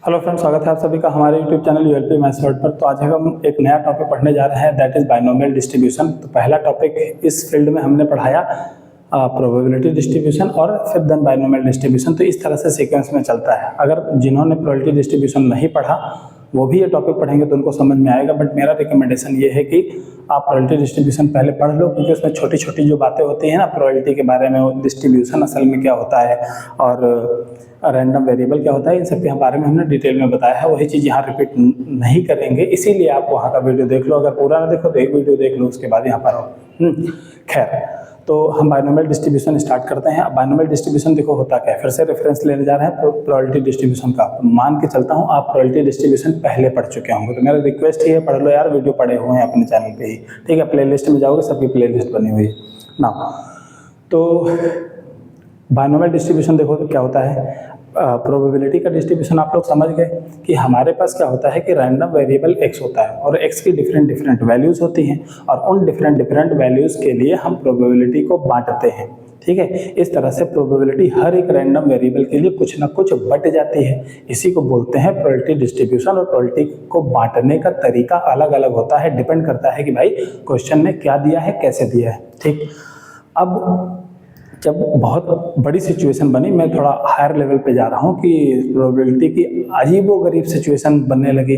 Hello friends, स्वागत है आप सभी का हमारे यूट्यूब चैनल यूएलपी मैथ्स वर्ल्ड पर। तो आज हम एक नया टॉपिक पढ़ने जा रहे हैं, दैट इज बाइनोमियल डिस्ट्रीब्यूशन। तो पहला टॉपिक इस फील्ड में हमने पढ़ाया प्रोबेबिलिटी डिस्ट्रीब्यूशन और फिर देन बाइनोमियल डिस्ट्रीब्यूशन। तो इस तरह से सीक्वेंस में चलता है। अगर जिन्होंने प्रोबेबिलिटी डिस्ट्रीब्यूशन नहीं पढ़ा वो भी ये टॉपिक पढ़ेंगे तो उनको समझ में आएगा। बट मेरा रिकमेंडेशन ये है कि आप प्रोबेबिलिटी डिस्ट्रीब्यूशन पहले पढ़ लो, क्योंकि उसमें छोटी छोटी जो बातें होती हैं ना प्रोबेबिलिटी के बारे में, वो डिस्ट्रीब्यूशन असल में क्या होता है और रैंडम वेरिएबल क्या होता है, इन सब के बारे में हमने डिटेल में बताया है। वही चीज़ यहाँ रिपीट नहीं करेंगे, इसीलिए आप वहाँ का वीडियो देख लो। अगर पूरा ना देखो तो एक वीडियो देख लो, उसके बाद यहाँ पर आओ। खैर, तो हम बाइनोमियल डिस्ट्रीब्यूशन स्टार्ट करते हैं। अब बाइनोमियल डिस्ट्रीब्यूशन देखो होता क्या है, फिर से रेफरेंस लेने जा रहे हैं प्रोबेबिलिटी डिस्ट्रीब्यूशन का। मान के चलता हूँ आप प्रोबेबिलिटी डिस्ट्रीब्यूशन पहले पढ़ चुके होंगे, तो मेरा रिक्वेस्ट ही है पढ़ लो यार, वीडियो पढ़े हुए हैं अपने चैनल पे ही, ठीक है। प्लेलिस्ट में जाओगे, सबकी प्लेलिस्ट बनी हुई है ना। तो बाइनोमियल डिस्ट्रीब्यूशन देखो तो क्या होता है। प्रोबेबिलिटी का डिस्ट्रीब्यूशन आप लोग समझ गए कि हमारे पास क्या होता है कि रैंडम वेरिएबल x होता है और x की डिफरेंट वैल्यूज़ होती हैं, और उन डिफरेंट वैल्यूज़ के लिए हम प्रोबेबिलिटी को बांटते हैं, ठीक है। इस तरह से प्रोबेबिलिटी हर एक रैंडम वेरिएबल के लिए कुछ ना कुछ बट जाती है। इसी को बोलते हैं प्रोबेबिलिटी डिस्ट्रीब्यूशन। और प्रोबेबिलिटी को बांटने का तरीका अलग अलग होता है, डिपेंड करता है कि भाई क्वेश्चन में क्या दिया है, कैसे दिया है, ठीक। अब जब बहुत बड़ी सिचुएशन बनी, मैं थोड़ा हायर लेवल पे जा रहा हूँ कि प्रोबेबिलिटी की अजीबोगरीब सिचुएशन बनने लगी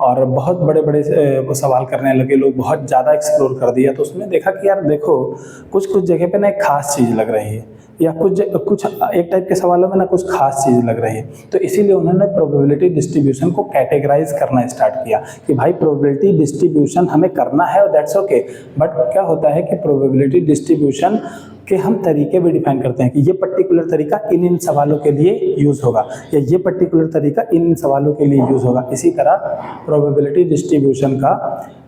और बहुत बड़े बड़े सवाल करने लगे लोग, बहुत ज़्यादा एक्सप्लोर कर दिया। तो उसमें देखा कि यार देखो कुछ जगह पे ना एक खास चीज़ लग रही है, या कुछ एक टाइप के सवालों में ना कुछ खास चीज़ लग रही है। तो इसीलिए उन्होंने प्रोबेबिलिटी डिस्ट्रीब्यूशन को कैटेगराइज करना स्टार्ट किया कि भाई प्रोबेबिलिटी डिस्ट्रीब्यूशन हमें करना है और दैट्स ओके। बट क्या होता है कि प्रोबेबिलिटी डिस्ट्रीब्यूशन के हम तरीके भी डिफाइन करते हैं कि ये पर्टिकुलर तरीका इन सवालों के लिए यूज़ होगा, या ये पर्टिकुलर तरीका इन सवालों के लिए यूज़ होगा। इसी तरह प्रोबेबिलिटी डिस्ट्रीब्यूशन का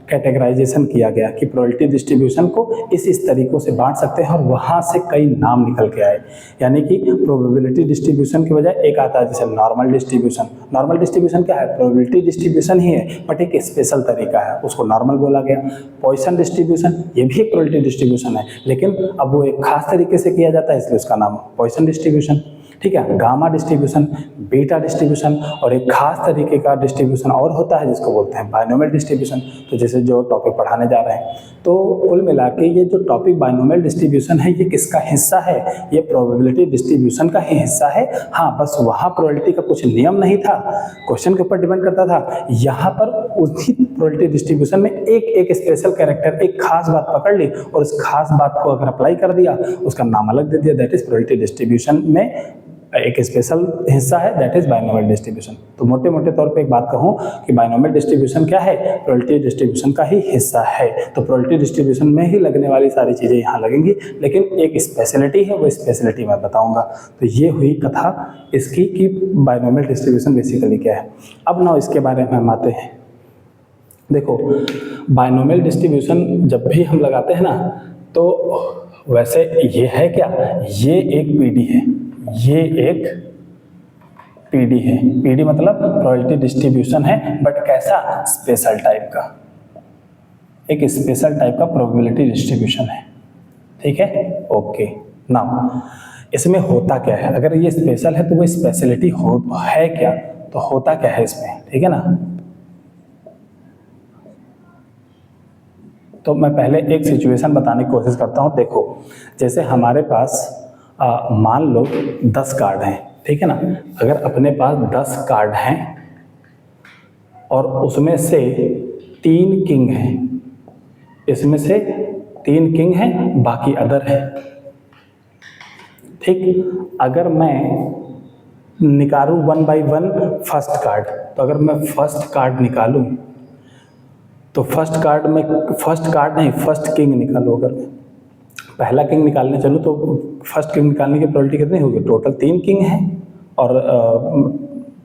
कैटेगराइजेशन किया गया कि प्रोबेबिलिटी डिस्ट्रीब्यूशन को इस तरीकों से बांट सकते हैं, और वहाँ से कई नाम निकल के आए। यानी कि प्रोबेबिलिटी डिस्ट्रीब्यूशन की बजाय एक आता है जैसे नॉर्मल डिस्ट्रीब्यूशन। नॉर्मल डिस्ट्रीब्यूशन क्या है, प्रोबेबिलिटी डिस्ट्रीब्यूशन ही है बट एक स्पेशल तरीका है, उसको नॉर्मल बोला गया। पॉइसन डिस्ट्रीब्यूशन ये भी एक प्रोबेबिलिटी डिस्ट्रीब्यूशन है, लेकिन अब वो एक खास तरीके से किया जाता है, इसलिए उसका नाम पॉइसन डिस्ट्रीब्यूशन, ठीक है। गामा डिस्ट्रीब्यूशन, बीटा डिस्ट्रीब्यूशन, और एक खास तरीके का डिस्ट्रीब्यूशन और होता है जिसको बोलते हैं बाइनोमियल डिस्ट्रीब्यूशन। तो जैसे जो टॉपिक पढ़ाने जा रहे हैं, तो कुल मिला के ये जो टॉपिक बाइनोमियल डिस्ट्रीब्यूशन है ये किसका हिस्सा है, ये प्रोबेबिलिटी डिस्ट्रीब्यूशन का ही हिस्सा है। हाँ, बस वहाँ प्रोबेबिलिटी का कुछ नियम नहीं था, क्वेश्चन के ऊपर डिपेंड करता था। यहाँ पर उसी प्रोबेबिलिटी डिस्ट्रीब्यूशन में एक स्पेशल कैरेक्टर, एक खास बात पकड़ ली और उस खास बात को अगर अप्लाई कर दिया, उसका नाम अलग दे दिया, दैट इज प्रोबेबिलिटी डिस्ट्रीब्यूशन में एक स्पेशल हिस्सा है, दैट इज बाइनोमियल डिस्ट्रीब्यूशन। तो मोटे मोटे तौर पे एक बात कहूँ कि बाइनोमियल डिस्ट्रीब्यूशन क्या है, प्रोबेबिलिटी डिस्ट्रीब्यूशन का ही हिस्सा है। तो प्रोबेबिलिटी डिस्ट्रीब्यूशन में ही लगने वाली सारी चीज़ें यहाँ लगेंगी, लेकिन एक स्पेशलिटी है, वो स्पेशलिटी मैं बताऊँगा। तो ये हुई कथा इसकी कि बाइनोमियल डिस्ट्रीब्यूशन बेसिकली क्या है। अब ना इसके बारे में हम आते हैं। देखो, बाइनोमियल डिस्ट्रीब्यूशन जब भी हम लगाते हैं ना, तो वैसे ये है क्या, ये एक पीडी है, ये एक पीडी है। पीडी मतलब प्रोबेबिलिटी डिस्ट्रीब्यूशन है, बट कैसा, स्पेशल टाइप का, एक स्पेशल टाइप का प्रोबेबिलिटी डिस्ट्रीब्यूशन है, ठीक है। ओके, नाउ इसमें होता क्या है, अगर ये स्पेशल है तो वो स्पेशलिटी है क्या, तो होता क्या है इसमें, ठीक है ना। तो मैं पहले एक सिचुएशन बताने की कोशिश करता हूँ। देखो, जैसे हमारे पास मान लो 10 कार्ड हैं, ठीक है ना। अगर अपने पास 10 कार्ड हैं और उसमें से 3 किंग हैं, इसमें से 3 किंग हैं, बाकी अदर हैं, ठीक। अगर मैं निकालूं 1 बाई 1 फर्स्ट कार्ड, तो अगर मैं फर्स्ट कार्ड निकालूं तो फर्स्ट कार्ड नहीं, फर्स्ट किंग निकालो। अगर पहला किंग निकालने चलूँ तो फर्स्ट किंग निकालने की प्रोबेबिलिटी कितनी होगी, टोटल 3 किंग हैं और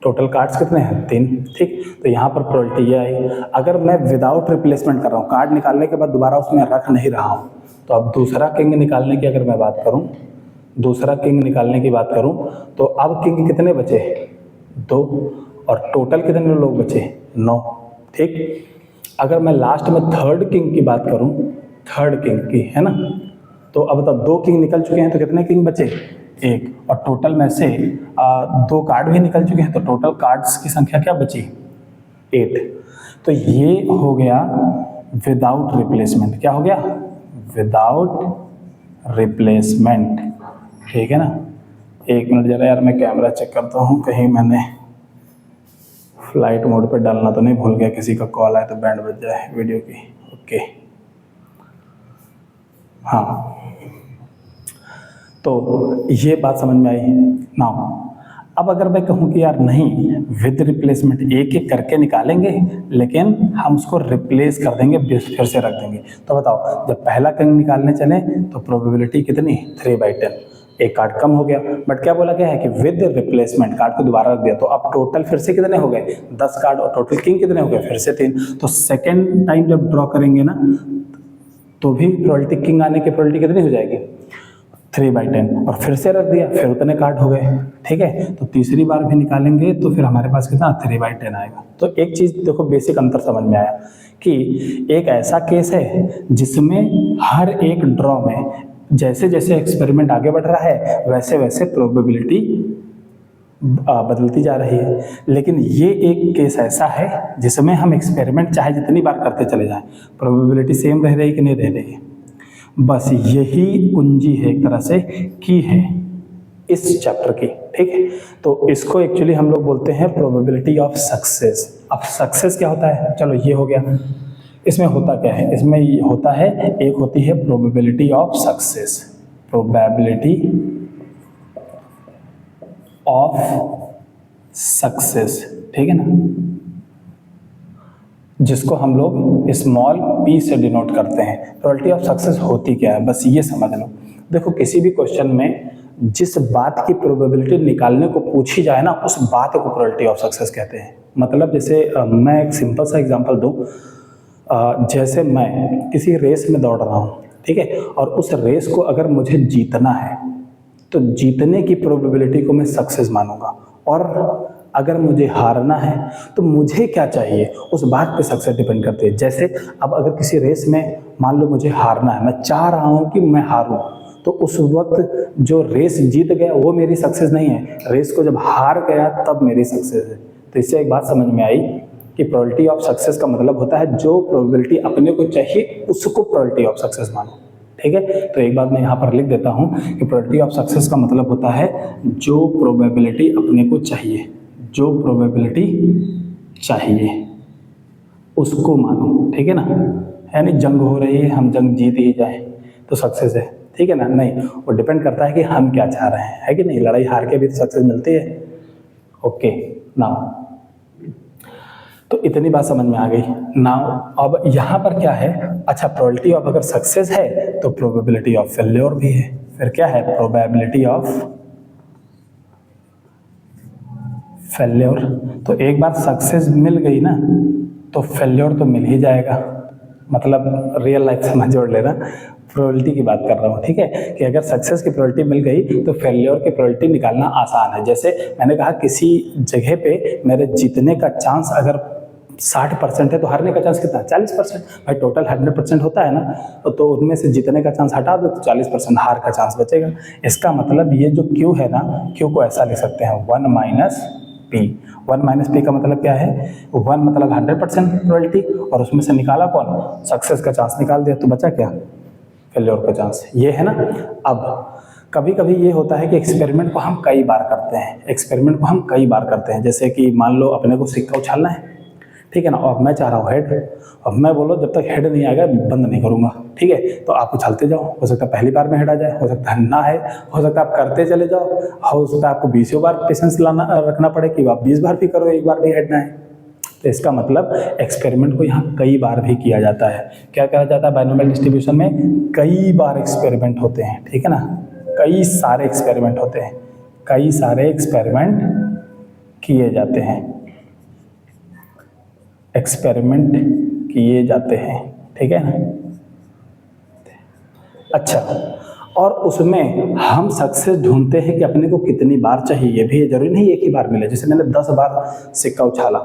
टोटल कार्ड्स कितने हैं, 3, ठीक। तो यहाँ पर प्रोबेबिलिटी ये आई। अगर मैं विदाउट रिप्लेसमेंट कर रहा हूँ, कार्ड निकालने के बाद दोबारा उसमें रख नहीं रहा हूँ, तो अब दूसरा किंग निकालने की अगर मैं बात करूँ, दूसरा किंग निकालने की बात करूँ, तो अब किंग कितने बचे, 2, और टोटल कितने लोग बचे, 9, ठीक। अगर मैं लास्ट में थर्ड किंग की बात करूं, थर्ड किंग की, है ना, तो अब तक 2 किंग निकल चुके हैं, तो कितने किंग बचे, 1, और टोटल में से 2 कार्ड भी निकल चुके हैं, तो टोटल कार्ड्स की संख्या क्या बची? 8। तो ये हो गया विदाउट रिप्लेसमेंट। क्या हो गया? Without replacement. ठीक है ना? 1 मिनट जरा यार, मैं कैमरा चेक करता हूँ, कहीं मैंने फ्लाइट मोड पे डालना तो नहीं भूल गया, किसी का कॉल आए तो बैंड बज जाए वीडियो की। ओके, हाँ, तो ये बात समझ में आई ना? अब अगर मैं कहूँ कि यार नहीं, विद रिप्लेसमेंट एक एक करके निकालेंगे, लेकिन हम उसको रिप्लेस कर देंगे, फिर से रख देंगे, तो बताओ, जब पहला कंग निकालने चले तो प्रोबेबिलिटी कितनी? 3/10, एक कार्ड कम हो गया। बट क्या बोला गया है कि विद रिप्लेसमेंट कार्ड को दोबारा रख दिया, तो अब टोटल फिर से कितने हो गए? 10 कार्ड, और टोटल किंग कितने हो गए? फिर से 3। तो सेकेंड टाइम जब ड्रॉ करेंगे ना, तो भी प्रोबेबिलिटी किंग आने की प्रोबेबिलिटी कितनी हो जाएगी? 3/10, और फिर से रख दिया, फिर उतने कार्ड हो गए। ठीक है, तो तीसरी बार भी निकालेंगे तो फिर हमारे पास कितना? 3/10 आएगा। तो एक चीज़ देखो, बेसिक अंतर समझ में आया कि एक ऐसा केस है जिसमें हर एक ड्रॉ में जैसे जैसे एक्सपेरिमेंट आगे बढ़ रहा है वैसे वैसे प्रोबेबिलिटी बदलती जा रही है, लेकिन ये एक केस ऐसा है जिसमें हम एक्सपेरिमेंट चाहे जितनी बार करते चले जाएं, प्रोबेबिलिटी सेम रह रही कि नहीं रह रही है। बस यही कुंजी है, एक तरह से की है इस चैप्टर की। ठीक है, तो इसको एक्चुअली हम लोग बोलते हैं प्रोबेबिलिटी ऑफ सक्सेस। अब सक्सेस क्या होता है? चलो ये हो गया। इसमें होता क्या है? इसमें ये होता है, एक होती है probability of success, probability of success, ठीक है ना, जिसको हम लोग स्मॉल p से डिनोट करते हैं। प्रोबेबिलिटी ऑफ सक्सेस होती क्या है, बस ये समझ लो। देखो, किसी भी क्वेश्चन में जिस बात की प्रोबेबिलिटी निकालने को पूछी जाए ना, उस बात को प्रोबेबिलिटी ऑफ सक्सेस कहते हैं। मतलब जैसे मैं एक सिंपल सा एग्जांपल दूं, जैसे मैं किसी रेस में दौड़ रहा हूं, ठीक है, और उस रेस को अगर मुझे जीतना है तो जीतने की प्रोबेबिलिटी को मैं सक्सेस मानूंगा, और अगर मुझे हारना है तो मुझे क्या चाहिए, उस बात पे सक्सेस डिपेंड करती है। जैसे अब अगर किसी रेस में मान लो मुझे हारना है, मैं चाह रहा हूं कि मैं हारूं, तो उस वक्त जो रेस जीत गया वो मेरी सक्सेस नहीं है, रेस को जब हार गया तब मेरी सक्सेस है। तो इससे एक बात समझ में आई कि प्रोबेबिलिटी ऑफ सक्सेस का मतलब होता है जो प्रोबेबिलिटी अपने को चाहिए उसको प्रोबेबिलिटी ऑफ सक्सेस मानो। ठीक है, तो एक बात मैं यहाँ पर लिख देता हूँ कि प्रोबेबिलिटी ऑफ सक्सेस का मतलब होता है जो प्रोबेबिलिटी अपने को चाहिए, जो प्रोबेबिलिटी चाहिए उसको मानो। ठीक है ना, यानी जंग हो रही है, हम जंग जीत ही जाए तो सक्सेस है। ठीक है ना, नहीं, वो डिपेंड करता है कि हम क्या चाह रहे हैं, है कि नहीं। लड़ाई हार के भी तो सक्सेस मिलती है। ओके, नाउ तो इतनी बात समझ में आ गई। नाउ अब यहाँ पर क्या है, अच्छा, प्रोबेबिलिटी ऑफ अगर सक्सेस है तो प्रोबेबिलिटी ऑफ फेल्योर भी है। फिर क्या है? Probability of failure. तो एक बार सक्सेस मिल गई ना तो फेल्योर तो मिल ही जाएगा। मतलब रियल लाइफ से मैं जोड़ लेना, प्रोबेबिलिटी की बात कर रहा हूँ। ठीक है, कि अगर सक्सेस की प्रोबेबिलिटी मिल गई तो फेल्योर की प्रोबेबिलिटी निकालना आसान है। जैसे मैंने कहा किसी जगह पे मेरे जीतने का चांस अगर 60% है तो हारने का चांस कितना? 40%। भाई टोटल 100% होता है ना, तो उनमें से जीतने का चांस हटा दो तो 40% हार का चांस बचेगा। इसका मतलब ये जो Q है ना, Q को ऐसा लिख सकते हैं 1 माइनस P। 1 माइनस P का मतलब क्या है? 1 मतलब 100% प्रोबेबिलिटी, और उसमें से निकाला कौन? सक्सेस का चांस निकाल दिया, तो बचा क्या? फेल्योर का चांस। ये है ना। अब कभी कभी ये होता है कि एक्सपेरिमेंट को हम कई बार करते हैं, जैसे कि मान लो अपने को सिक्का उछालना है, ठीक है ना, और मैं चाह रहा हूँ हेड, अब मैं बोलो जब तक हेड नहीं आएगा बंद नहीं करूँगा। ठीक है, तो आप उछालते जाओ, हो सकता है पहली बार में हेड आ जाए, हो सकता है ना है, हो सकता है आप करते चले जाओ, हो सकता है आपको 20 बार पेशेंस रखना पड़े कि आप 20 बार भी करो, एक बार भी हेड ना है। तो इसका मतलब एक्सपेरिमेंट को यहाँ कई बार भी किया जाता है। क्या कहा जाता है? बाइनोमियल डिस्ट्रीब्यूशन में कई बार एक्सपेरिमेंट होते हैं। ठीक है ना, कई सारे एक्सपेरिमेंट होते हैं, कई सारे एक्सपेरिमेंट किए जाते हैं, एक्सपेरिमेंट किए जाते हैं। ठीक है ना, अच्छा, और उसमें हम सक्सेस ढूंढते हैं कि अपने को कितनी बार चाहिए। ये भी जरूरी नहीं एक ही बार मिले। जैसे मैंने 10 बार सिक्का उछाला,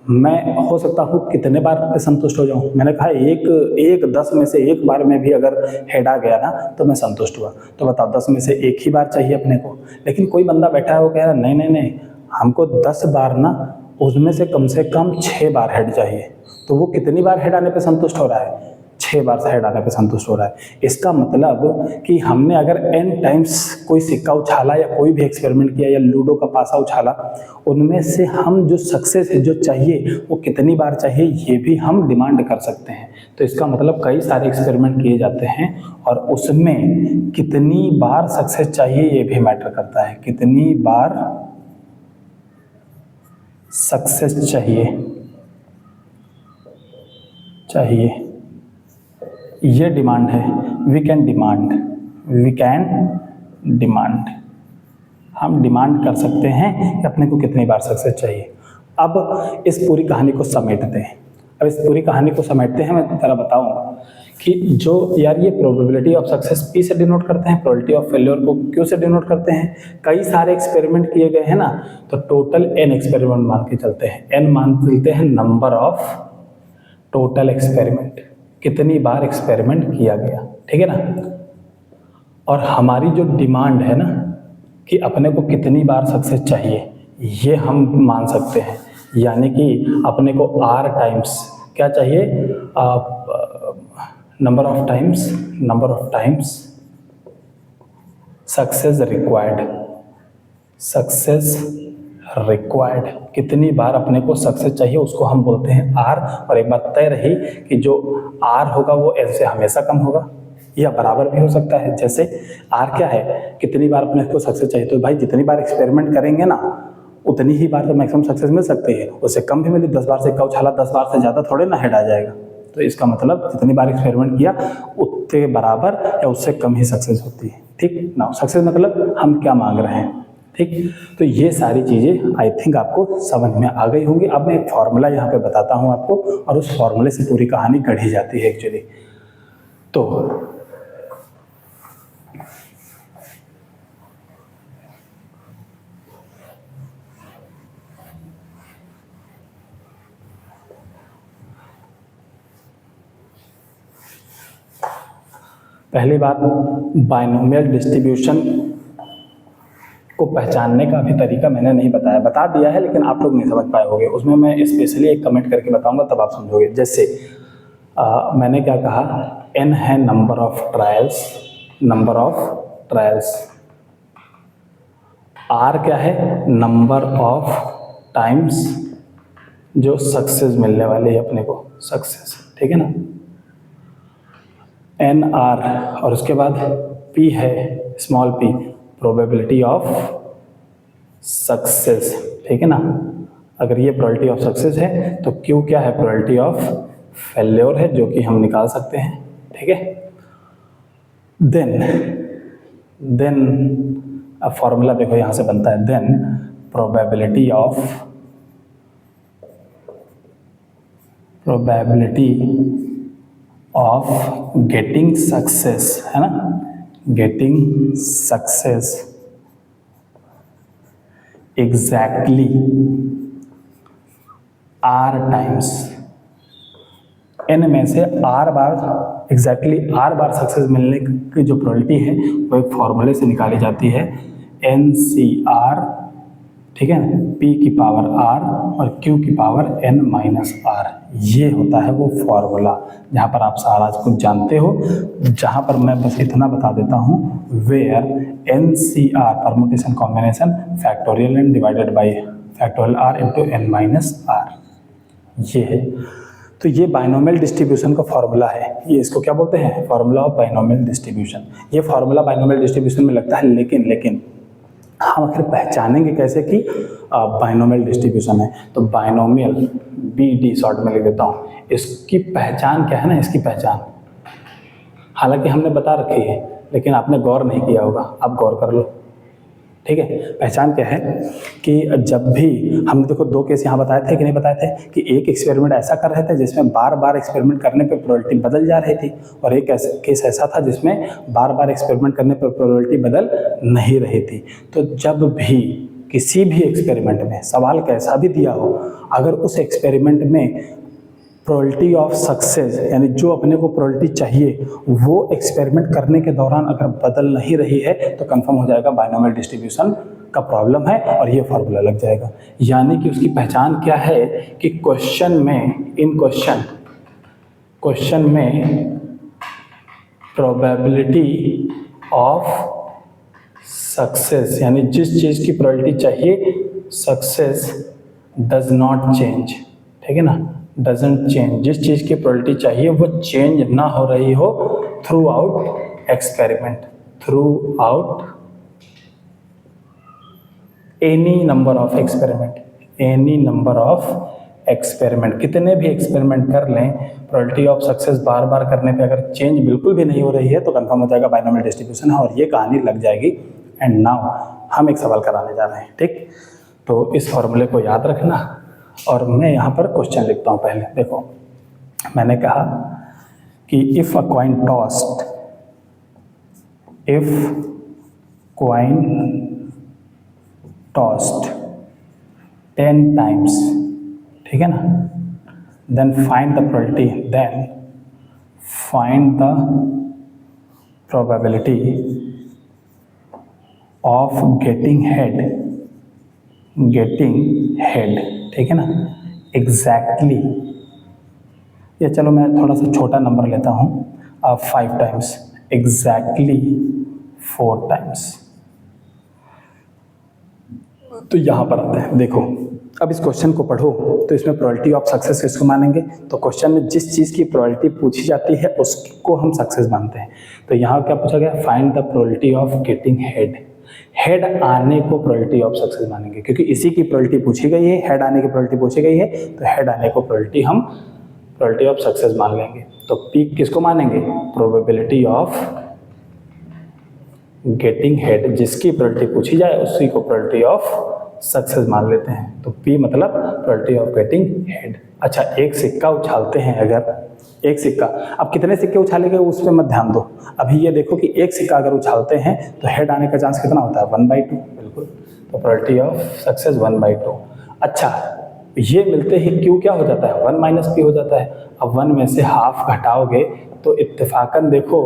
मैं हो सकता हूँ कितने बार पे संतुष्ट हो जाऊँ। मैंने कहा एक 10 में से एक बार में भी अगर हेड आ गया ना तो मैं संतुष्ट हुआ। तो बताओ 10 में से एक ही बार चाहिए अपने को। लेकिन कोई बंदा बैठा है वो कह रहा नहीं नहीं नहीं, हमको 10 बार ना उसमें से कम 6 बार हेड चाहिए। तो वो कितनी बार हेड आने पे संतुष्ट हो रहा है? 6 बार से हेड आने पे संतुष्ट हो रहा है। इसका मतलब कि हमने अगर n टाइम्स कोई सिक्का उछाला या कोई भी एक्सपेरिमेंट किया या लूडो का पासा उछाला, उनमें से हम जो सक्सेस है जो चाहिए वो कितनी बार चाहिए ये भी हम डिमांड कर सकते हैं। तो इसका मतलब कई सारे एक्सपेरिमेंट किए जाते हैं और उसमें कितनी बार सक्सेस चाहिए ये भी मैटर करता है। कितनी बार सक्सेस चाहिए ये डिमांड है। वी कैन डिमांड, हम डिमांड कर सकते हैं कि अपने को कितनी बार सक्सेस चाहिए। अब इस पूरी कहानी को समेटते हैं। मैं तेरा बताऊंगा कि जो यार ये प्रोबेबिलिटी ऑफ सक्सेस P से डिनोट करते हैं, प्रोबेबिलिटी ऑफ फेल्योर को Q से डिनोट करते हैं। कई सारे एक्सपेरिमेंट किए गए हैं ना, तो टोटल n एक्सपेरिमेंट मान के चलते हैं। n मान चलते हैं नंबर ऑफ टोटल एक्सपेरिमेंट, कितनी बार एक्सपेरिमेंट किया गया, ठीक है ना। और हमारी जो डिमांड है ना कि अपने को कितनी बार सक्सेस चाहिए, ये हम मान सकते हैं। यानी कि अपने को r टाइम्स क्या चाहिए, number of times success required, कितनी बार अपने को सक्सेस चाहिए उसको हम बोलते हैं r। और एक बात तय रही कि जो r होगा वो n से हमेशा कम होगा या बराबर भी हो सकता है। जैसे r क्या है, कितनी बार अपने को सक्सेस चाहिए, तो भाई जितनी बार एक्सपेरिमेंट करेंगे ना उतनी ही बार तो मैक्सिमम सक्सेस मिल सकती है, उससे कम भी मिली। 10 बार से सिक्का उछाला, 10 बार से ज़्यादा थोड़े ना हेड आ जाएगा। तो इसका मतलब जितनी बार एक्सपेरिमेंट किया उतने बराबर या उससे कम ही सक्सेस होती है, ठीक ना। सक्सेस मतलब हम क्या मांग रहे हैं, ठीक। तो ये सारी चीज़ें आई थिंक आपको समझ में आ गई होंगी। अब मैं एक फॉर्मूला यहाँ पे बताता हूँ आपको और उस फॉर्मूले से पूरी कहानी गढ़ी जाती है एक्चुअली। तो पहली बात, बाइनोमियल डिस्ट्रीब्यूशन को पहचानने का भी तरीका मैंने नहीं बताया, बता दिया है लेकिन आप लोग नहीं समझ पाए होंगे। उसमें मैं स्पेशली एक कमेंट करके बताऊंगा तब आप समझोगे। जैसे मैंने क्या कहा, n है नंबर ऑफ ट्रायल्स, r क्या है, नंबर ऑफ टाइम्स जो सक्सेस मिलने वाली है अपने को, सक्सेस, ठीक है ना, NR। और उसके बाद P है small p, probability of success, ठीक है ना। अगर ये प्रोबेबिलिटी ऑफ सक्सेस है तो Q क्या है, प्रोबेबिलिटी ऑफ फेल्योर है, जो कि हम निकाल सकते हैं, ठीक है। देन अब फॉर्मूला देखो यहाँ से बनता है, then probability of getting success, है ना, getting success exactly r times, n में से r बार, एग्जैक्टली r बार सक्सेस मिलने की जो प्रोबेबिलिटी है वो एक फॉर्मूले से निकाली जाती है, NCR, ठीक है, P की पावर r और Q की पावर n माइनस r। ये होता है वो फॉर्मूला जहाँ पर आप सारा कुछ जानते हो। जहाँ पर मैं बस इतना बता देता हूँ, where NCR permutation combination factorial n divided by factorial r into n minus r, ये है। तो ये बाइनोमियल डिस्ट्रीब्यूशन का फॉर्मूला है। ये इसको क्या बोलते हैं, फॉर्मूला ऑफ बाइनोमियल डिस्ट्रीब्यूशन। ये फॉर्मूला बाइनोमियल डिस्ट्रीब्यूशन में लगता है, लेकिन हम आखिर पहचानेंगे कैसे कि बाइनोमियल डिस्ट्रीब्यूशन है। तो बाइनोमियल, BD शॉर्ट में लिख देता हूँ, इसकी पहचान क्या है ना, इसकी पहचान हालांकि हमने बता रखी है लेकिन आपने गौर नहीं किया होगा, आप गौर कर लो, ठीक है। पहचान क्या है कि जब भी हमने देखो 2 केस यहाँ बताए थे कि नहीं बताए थे, कि एक एक्सपेरिमेंट ऐसा कर रहे थे जिसमें बार बार एक्सपेरिमेंट करने पे प्रोबेबिलिटी बदल जा रही थी, और एक केस ऐसा था जिसमें बार बार एक्सपेरिमेंट करने पर प्रोबेबिलिटी बदल नहीं रही थी। तो जब भी किसी भी एक्सपेरिमेंट में, सवाल कैसा भी दिया हो, अगर उस एक्सपेरिमेंट में प्रोबेबिलिटी ऑफ सक्सेस यानी जो अपने को प्रोबेबिलिटी चाहिए वो एक्सपेरिमेंट करने के दौरान अगर बदल नहीं रही है तो कंफर्म हो जाएगा बाइनोमियल डिस्ट्रीब्यूशन का प्रॉब्लम है और ये फार्मूला लग जाएगा। यानी कि उसकी पहचान क्या है कि क्वेश्चन में, इन क्वेश्चन में प्रोबेबिलिटी ऑफ सक्सेस यानी जिस चीज़ की प्रोबेबिलिटी चाहिए सक्सेस डज नॉट चेंज, ठीक है ना, डजंट चेंज, जिस चीज़ की प्रोबेबिलिटी चाहिए वो चेंज ना हो रही हो through out experiment, through out any number of experiment, any number of experiment, कितने भी एक्सपेरिमेंट कर लें प्रोबेबिलिटी ऑफ सक्सेस बार बार करने पे अगर चेंज बिल्कुल भी नहीं हो रही है तो कंफर्म हो जाएगा बाइनोमियल डिस्ट्रीब्यूशन है और ये कहानी लग जाएगी। एंड नाउ हम एक सवाल कराने जा रहे हैं, ठीक, तो इस फॉर्मूले को याद रखना और मैं यहाँ पर क्वेश्चन लिखता हूँ। पहले देखो मैंने कहा कि if a coin tossed, if coin tossed 10 times, ठीक है ना, then find the probability, then find the probability of getting head, ठीक है ना, एग्जैक्टली, ये चलो मैं थोड़ा सा छोटा नंबर लेता हूँ, 5 times, एग्जैक्टली 4 times। तो यहाँ पर आते हैं, देखो अब इस क्वेश्चन को पढ़ो तो इसमें प्रोबेबिलिटी ऑफ सक्सेस किसको मानेंगे, तो क्वेश्चन में जिस चीज़ की प्रोबेबिलिटी पूछी जाती है उसको हम सक्सेस मानते हैं। तो यहाँ क्या पूछा गया, find the probability of getting head, head आने को प्रोबेबिलिटी ऑफ सक्सेस मानेंगे क्योंकि इसी की प्रोबेबिलिटी पूछी गई है, हेड आने की प्रोबेबिलिटी पूछी गई है तो हेड आने को प्रोबेबिलिटी हम प्रोबेबिलिटी ऑफ सक्सेस मान लेंगे। तो पी किसको मानेंगे, प्रोबेबिलिटी ऑफ गेटिंग हेड, जिसकी प्रोबेबिलिटी पूछी जाए उसी को प्रोबेबिलिटी ऑफ सक्सेस मान लेते हैं। तो पी मतलब प्रोबेबिलिटी ऑफ गेटिंग हेड। अच्छा एक सिक्का उछालते हैं, अगर एक सिक्का, अब कितने सिक्के उछालेंगे उस पर मत ध्यान दो, अभी ये देखो कि एक सिक्का अगर उछालते हैं तो हेड आने का चांस कितना होता है, 1/2, बिल्कुल, तो प्रोबेबिलिटी ऑफ सक्सेस 1/2। अच्छा ये मिलते ही क्यू क्या हो जाता है, 1 - p हो जाता है। अब 1 में से हाफ घटाओगे तो इत्तेफाकन देखो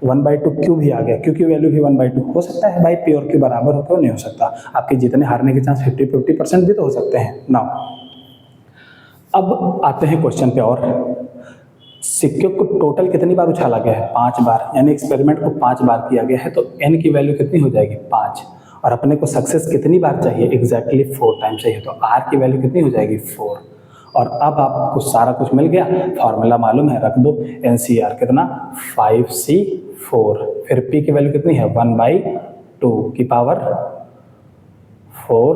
1/2 क्यू भी आ गया, क्यू की वैल्यू भी 1/2 हो सकता है भाई, पी और क्यू बराबर हो, क्यों नहीं हो सकता, आपके जितने हारने के चांस 50-50% भी तो हो सकते हैं ना। अब आते हैं क्वेश्चन पे, और सिक्के को टोटल कितनी बार उछाला गया है, 5 बार, यानी एक्सपेरिमेंट को 5 बार किया गया है तो एन की वैल्यू कितनी हो जाएगी, 5, और अपने को सक्सेस कितनी बार चाहिए, एग्जैक्टली 4 टाइम्स चाहिए, तो आर की वैल्यू कितनी हो जाएगी, 4। और अब आपको सारा कुछ मिल गया, फॉर्मूला मालूम है, रख दो, NCR कितना 5C4, फिर P की वैल्यू कितनी है 1/2 की पावर 4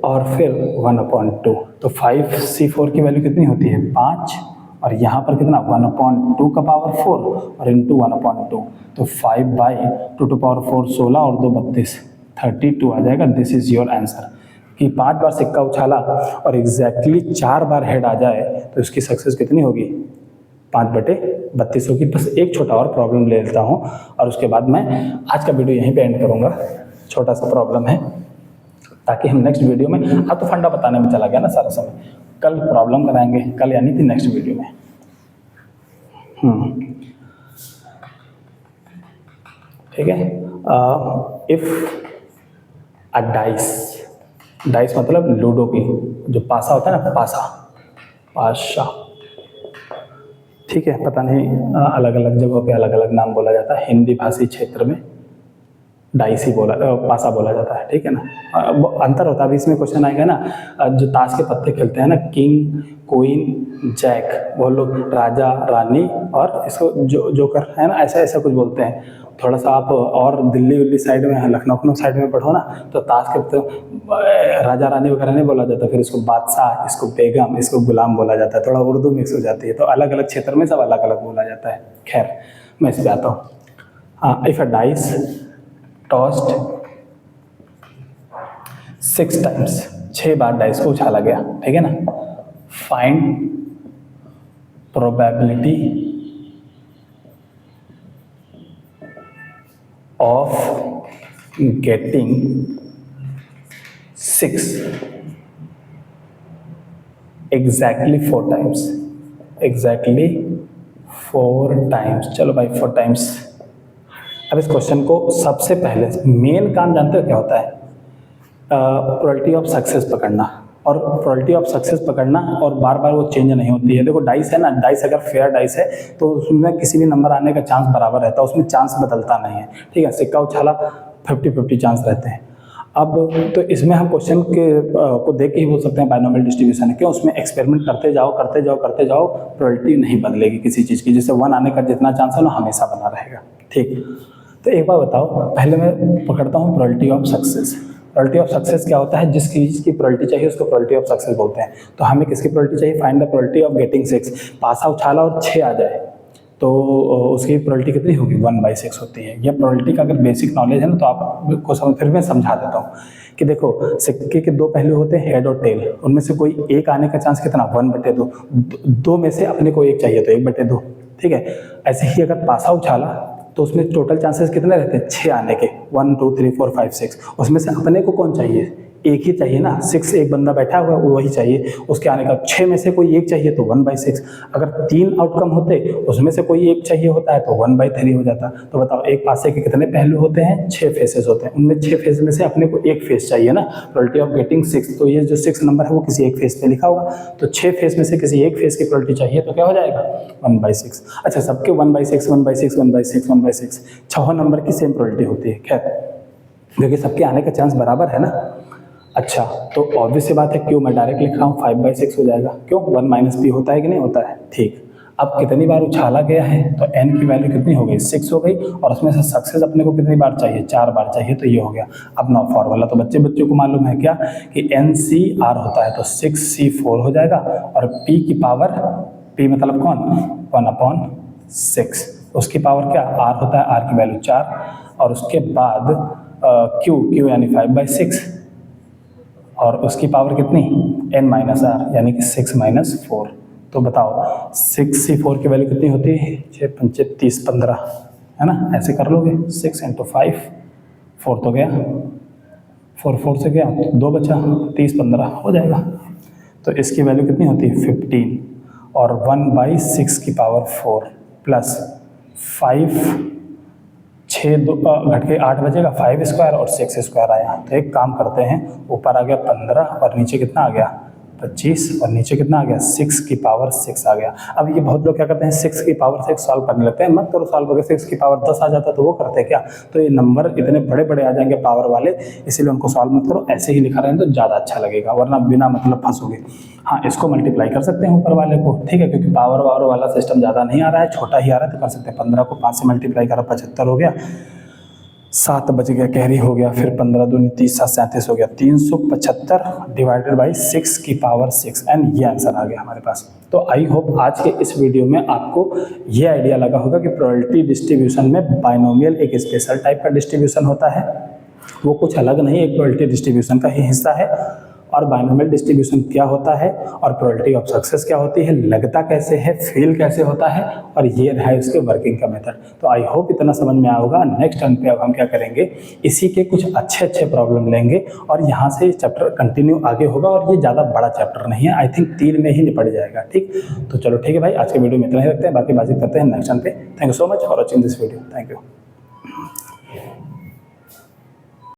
और फिर 1/2, तो 5C4 की वैल्यू कितनी होती है 5, और यहाँ पर कितना 1/2 का पावर 4 और इंटू 1/2, तो 5/2 टू पावर 4 16 और 2 32, 32 आ जाएगा। दिस इज योर आंसर कि 5 बार सिक्का उछाला और एग्जैक्टली 4 बार हेड आ जाए तो इसकी सक्सेस कितनी होगी, 5/32 होगी। बस एक छोटा और प्रॉब्लम ले लेता हूँ और उसके बाद मैं आज का वीडियो यहीं पे एंड करूँगा। छोटा सा प्रॉब्लम है ताकि हम नेक्स्ट वीडियो में, अब तो फंडा बताने में चला गया ना सारा समय, कल प्रॉब्लम कराएंगे, कल यानी कि नेक्स्ट वीडियो में। ठीक है, इफ अ डाइस मतलब लूडो की जो पासा होता है ना, पाशा, ठीक है, पता नहीं अलग अलग जगहों पे अलग अलग नाम बोला जाता है, हिंदी भाषी क्षेत्र में डाइस ही पासा बोला जाता है, ठीक है ना, अंतर होता है। अभी इसमें क्वेश्चन आएगा ना, जो ताश के पत्ते खेलते हैं ना, किंग, क्वीन, जैक, वो लोग राजा, रानी और इसको जोकर है ना, ऐसा ऐसा कुछ बोलते हैं। थोड़ा सा आप और दिल्ली साइड में, लखनऊ साइड में पढ़ो ना, तो ताश के पत्ते राजा रानी वगैरह नहीं बोला जाता, फिर इसको बादशाह, इसको बेगम, इसको गुलाम बोला जाता है, थोड़ा उर्दू मिक्स हो जाती है, तो अलग अलग क्षेत्र में सब अलग अलग बोला जाता है। खैर मैं इस पर आता हूँ। हाँ, if a dice tossed 6 times, 6 bar dice को उछाला गया, ठीक है ना, find probability of getting 6 exactly 4 times, exactly 4 times. चलो भाई 4 टाइम्स। अब इस क्वेश्चन को सबसे पहले मेन काम जानते हो क्या होता है? प्रोबेबिलिटी ऑफ सक्सेस पकड़ना, और प्रोबेबिलिटी ऑफ सक्सेस पकड़ना और बार बार वो चेंज नहीं होती है। देखो डाइस है ना, डाइस अगर फेयर डाइस है तो उसमें किसी भी नंबर आने का चांस बराबर रहता है, उसमें चांस बदलता नहीं है, ठीक है। सिक्का उछाला 50-50 चांस रहते हैं। अब तो इसमें हम क्वेश्चन के को देख के ही बोल सकते हैं बाइनोमियल डिस्ट्रीब्यूशन है। क्यों? उसमें एक्सपेरिमेंट करते जाओ करते जाओ करते जाओ, प्रोबेबिलिटी नहीं बदलेगी किसी चीज़ की। जैसे 1 आने का जितना चांस है ना हमेशा बना रहेगा, ठीक। तो एक बार बताओ, पहले मैं पकड़ता हूँ probability of success. Probability of success क्या होता है? जिस चीज़ की प्रोबेबिलिटी चाहिए उसको प्रोबेबिलिटी ऑफ सक्सेस बोलते हैं। तो हमें किसकी प्रोबेबिलिटी चाहिए? Find the probability of getting 6। पासा उछाला और 6 आ जाए तो उसकी प्रोबेबिलिटी कितनी होगी? 1/6 होती है। यह प्रोबेबिलिटी का अगर बेसिक नॉलेज है ना तो आपको फिर मैं समझा देता हूँ कि देखो सिक्के के 2 पहलू होते हैं, हेड और टेल। उनमें से कोई एक आने का चांस कितना? 1/2। 2 में से अपने को एक चाहिए तो 1/2, ठीक है। ऐसे ही अगर पासा उछाला तो उसमें टोटल चांसेस कितने रहते हैं? 6 आने के, 1 2 3 4 5 6। उसमें से अपने को कौन चाहिए? एक ही चाहिए ना, 6 एक बंदा बैठा हुआ है वही चाहिए उसके आने का। 6 में से कोई एक चाहिए तो 1/6। अगर 3 आउटकम होते उसमें से कोई एक चाहिए होता है तो 1/3 हो जाता। तो बताओ एक पासे के कितने पहलू होते हैं? 6 फेसेस होते हैं। उनमें 6 फेस में से अपने को एक फेस चाहिए ना, प्रोबेबिलिटी ऑफ गेटिंग 6। तो ये जो 6 नंबर है वो किसी एक फेस पे लिखा होगा, तो 6 फेस में से किसी एक फेस की प्रोबेबिलिटी चाहिए तो क्या हो जाएगा? 1/6। अच्छा, सबके 1/6 1/6 1/6 1/6 6 नंबर की सेम प्रोबेबिलिटी होती है, खैर क्योंकि सबके आने का चांस बराबर है ना। अच्छा, तो ऑब्वियस सी बात है, क्यों मैं डायरेक्ट लिख रहा हूँ 5/6 हो जाएगा। क्यों? 1 - b होता है कि नहीं होता है, ठीक। अब कितनी बार उछाला गया है तो n की वैल्यू कितनी हो गई? 6 हो गई, और उसमें से सक्सेस अपने को कितनी बार चाहिए? 4 बार चाहिए, तो ये हो गया। अब नौ फॉर्मूला तो बच्चों को मालूम है क्या कि NCR होता है, तो 6C4 हो जाएगा, और p की पावर, p मतलब कौन? 1/6। उसकी पावर क्या? r होता है, r की वैल्यू 4, और उसके बाद q यानी 5/6, और उसकी पावर कितनी? n - r यानी कि 6 - 4। तो बताओ 6C4 की वैल्यू कितनी होती है? 6 × 5 = 30 15, है ना। ऐसे कर लोगे, 6 × 5 4 तो गया, 4 4 से गया तो 2 बचा, 30 15 हो जाएगा। तो इसकी वैल्यू कितनी होती है? 15, और 1/6 की पावर 4 प्लस 5, 6 2 घट के 8 बचेगा, 5 स्क्वायर और 6 स्क्वायर आया। तो एक काम करते हैं, ऊपर आ गया 15 और नीचे कितना आ गया? 25, और नीचे कितना आ गया? 6 की पावर 6 आ गया। अब ये बहुत लोग क्या करते हैं, 6 की पावर 6 सॉल्व करने लगते हैं। मत करो सॉल्व, अगर 6 की पावर 10 आ जाता तो वो करते हैं क्या? तो ये नंबर इतने बड़े बड़े आ जाएंगे पावर वाले, इसीलिए उनको सॉल्व मत करो, ऐसे ही लिखा रहें तो ज़्यादा अच्छा लगेगा, वरना बिना मतलब फंसोगे। हाँ, इसको मल्टीप्लाई कर सकते हैं ऊपर वाले को, ठीक है, क्योंकि पावर वावर वाला सिस्टम ज़्यादा नहीं आ रहा है, छोटा ही आ रहा है, तो कर सकते हैं। 15 को 5 से मल्टीप्लाई करा, 75 हो गया, 7 बच गया, कैरी हो गया, फिर 15 दूनी 30 7 37 हो गया, 375 डिवाइडेड बाई 6 की पावर 6, एंड ये आंसर आ गया हमारे पास। तो आई होप आज के इस वीडियो में आपको ये आइडिया लगा होगा कि प्रोबेबिलिटी डिस्ट्रीब्यूशन में बाइनोमियल एक स्पेशल टाइप का डिस्ट्रीब्यूशन होता है, वो कुछ अलग नहीं, एक प्रोबेबिलिटी डिस्ट्रीब्यूशन का ही हिस्सा है। और बाइनोमियल डिस्ट्रीब्यूशन क्या होता है, और प्रोबेबिलिटी ऑफ सक्सेस क्या होती है, लगता कैसे है, फेल कैसे होता है, और ये रहा है उसके वर्किंग का मेथड। तो आई होप इतना समझ में आया होगा। नेक्स्ट टर्न पे अब हम क्या करेंगे, इसी के कुछ अच्छे प्रॉब्लम लेंगे, और यहाँ से चैप्टर कंटिन्यू आगे होगा, और ये ज़्यादा बड़ा चैप्टर नहीं है, आई थिंक 3 में ही निपट जाएगा, ठीक। तो चलो ठीक है भाई, आज के वीडियो में इतना ही रखते हैं, बाकी बातचीत करते हैं नेक्स्ट टर्न पे। Thank you so much for watching this video, thank you.